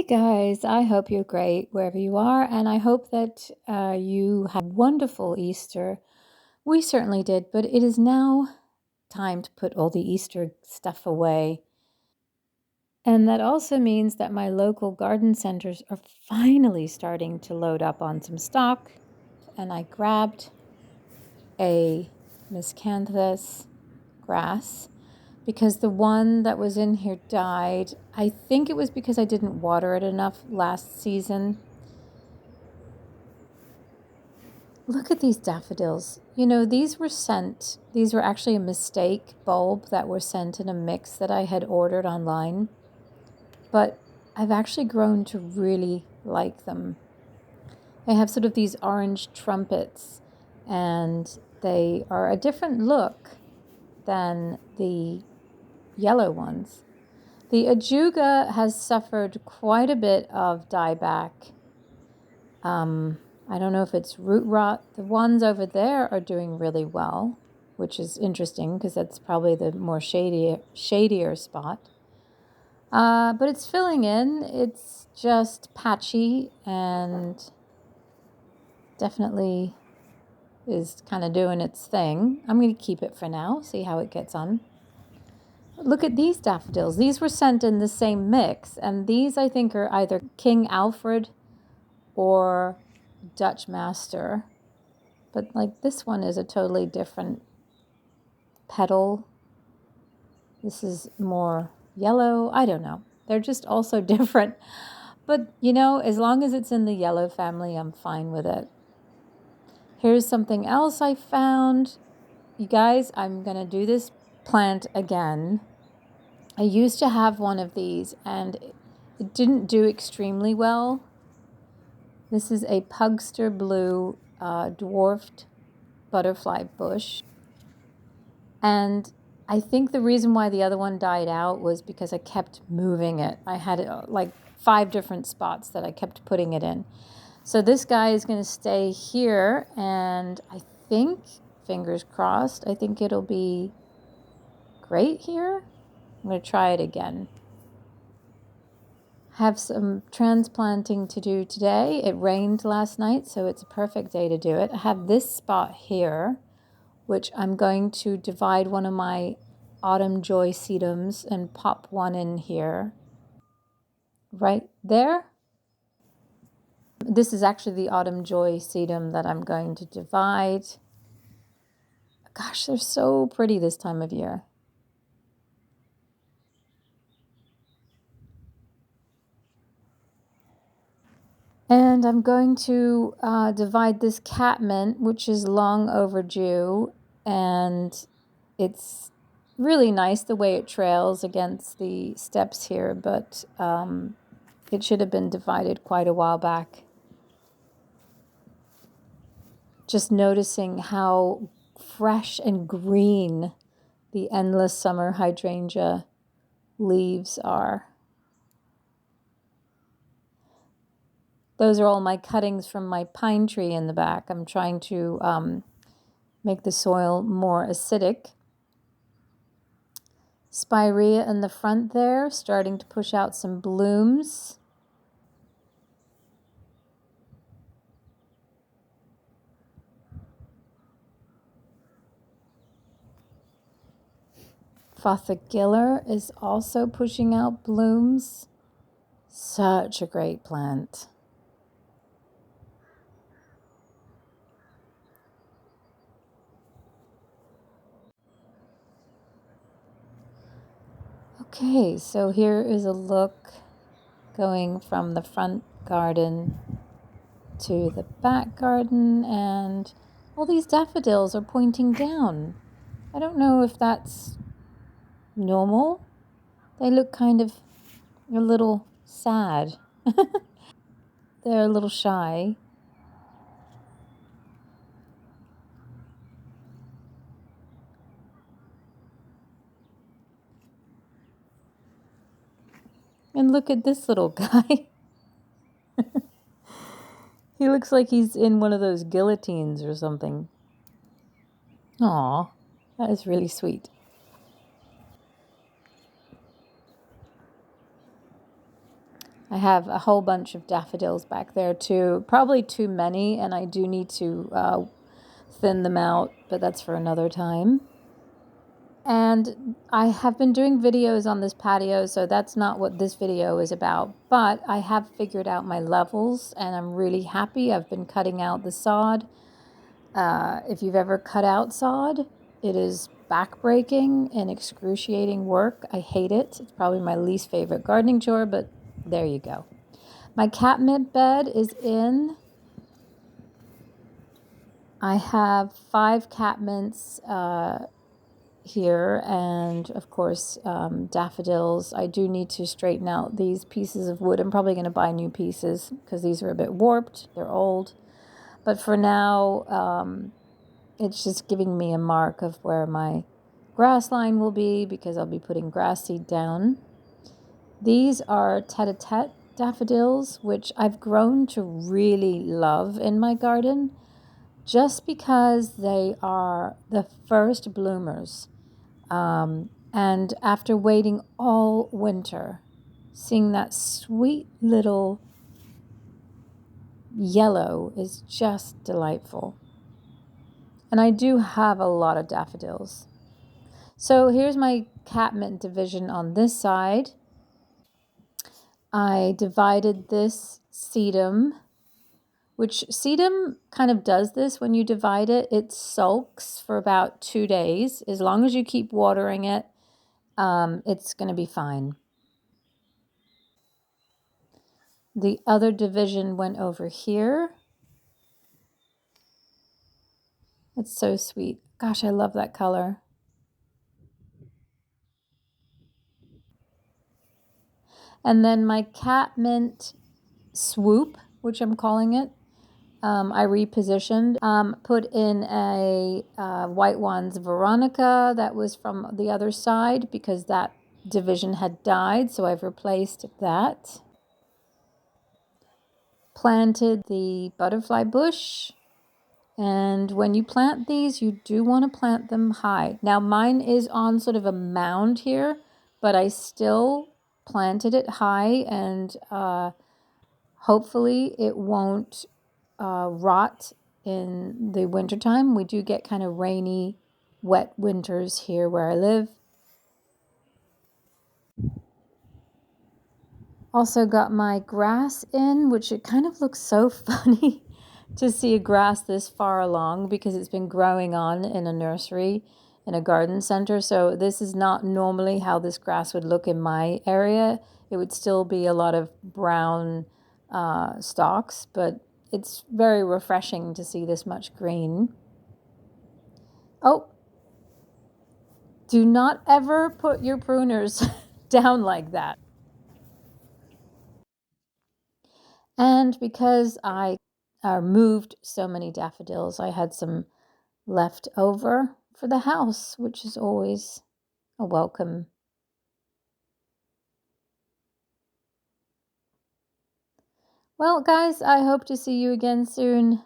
Hey guys, I hope you're great wherever you are, and I hope that you had a wonderful Easter. We certainly did, but it is now time to put all the Easter stuff away. And that also means that my local garden centers are finally starting to load up on some stock. And I grabbed a miscanthus grass because the one that was in here died. I think it was because I didn't water it enough last season. Look at these daffodils. You know, these were actually a mistake bulb that were sent in a mix that I had ordered online. But I've actually grown to really like them. They have sort of these orange trumpets, and they are a different look than the yellow ones. The ajuga has suffered quite a bit of dieback. I don't know if it's root rot. The ones over there are doing really well, which is interesting because that's probably the more shadier spot. But it's filling in. It's just patchy and definitely is kind of doing its thing. I'm going to keep it for now, see how it gets on. Look at these daffodils. These were sent in the same mix, and these I think are either King Alfred or Dutch Master. But like this one is a totally different petal. This is more yellow. I don't know. They're just also different. But you know, as long as it's in the yellow family, I'm fine with it. Here's something else I found. You guys, I'm going to do this plant again. I used to have one of these and it didn't do extremely well. This is a Pugster Blue dwarfed butterfly bush. And I think the reason why the other one died out was because I kept moving it. I had like 5 different spots that I kept putting it in. So this guy is going to stay here, and I think, fingers crossed, I think it'll be great here. I'm going to try it again. Have some transplanting to do today. It rained last night, so it's a perfect day to do it. I have this spot here, which I'm going to divide one of my autumn joy sedums and pop one in here. Right there. This is actually the autumn joy sedum that I'm going to divide. Gosh, they're so pretty this time of year. And I'm going to divide this catmint, which is long overdue, and it's really nice the way it trails against the steps here, but it should have been divided quite a while back. Just noticing how fresh and green the endless summer hydrangea leaves are. Those are all my cuttings from my pine tree in the back. I'm trying to make the soil more acidic. Spirea in the front there, starting to push out some blooms. Fothergilla is also pushing out blooms. Such a great plant. Okay, so here is a look going from the front garden to the back garden, and all these daffodils are pointing down. I don't know if that's normal. They look kind of a little sad. They're a little shy. And look at this little guy. He looks like he's in one of those guillotines or something. Aw, that is really sweet. I have a whole bunch of daffodils back there too, probably too many, and I do need to thin them out, but that's for another time. And I have been doing videos on this patio, so that's not what this video is about, but I have figured out my levels and I'm really happy. I've been cutting out the sod. If you've ever cut out sod, it is backbreaking and excruciating work. I hate it. It's probably my least favorite gardening chore, but there you go. My catnip bed is in. I have 5 catmints here, and of course daffodils. I do need to straighten out these pieces of wood. I'm probably going to buy new pieces because these are a bit warped. They're old. But for now, it's just giving me a mark of where my grass line will be because I'll be putting grass seed down. These are tete-a-tete daffodils, which I've grown to really love in my garden just because they are the first bloomers. And after waiting all winter, seeing that sweet little yellow is just delightful. And I do have a lot of daffodils. So here's my catmint division on this side. I divided this sedum, which sedum kind of does this when you divide it. It sulks for about 2 days. As long as you keep watering it, it's going to be fine. The other division went over here. It's so sweet. Gosh, I love that color. And then my catmint swoop, which I'm calling it, I repositioned, put in a White Wands Veronica that was from the other side because that division had died, so I've replaced that. Planted the butterfly bush, and when you plant these, you do want to plant them high. Now mine is on sort of a mound here, but I still planted it high, and hopefully it won't rot in the wintertime. We do get kind of rainy, wet winters here where I live. Also got my grass in, which it kind of looks so funny to see a grass this far along because it's been growing on in a nursery in a garden center. So this is not normally how this grass would look in my area. It would still be a lot of brown stalks, but it's very refreshing to see this much green. Oh, do not ever put your pruners down like that. And because I moved so many daffodils, I had some left over for the house, which is always a welcome. Well, guys, I hope to see you again soon.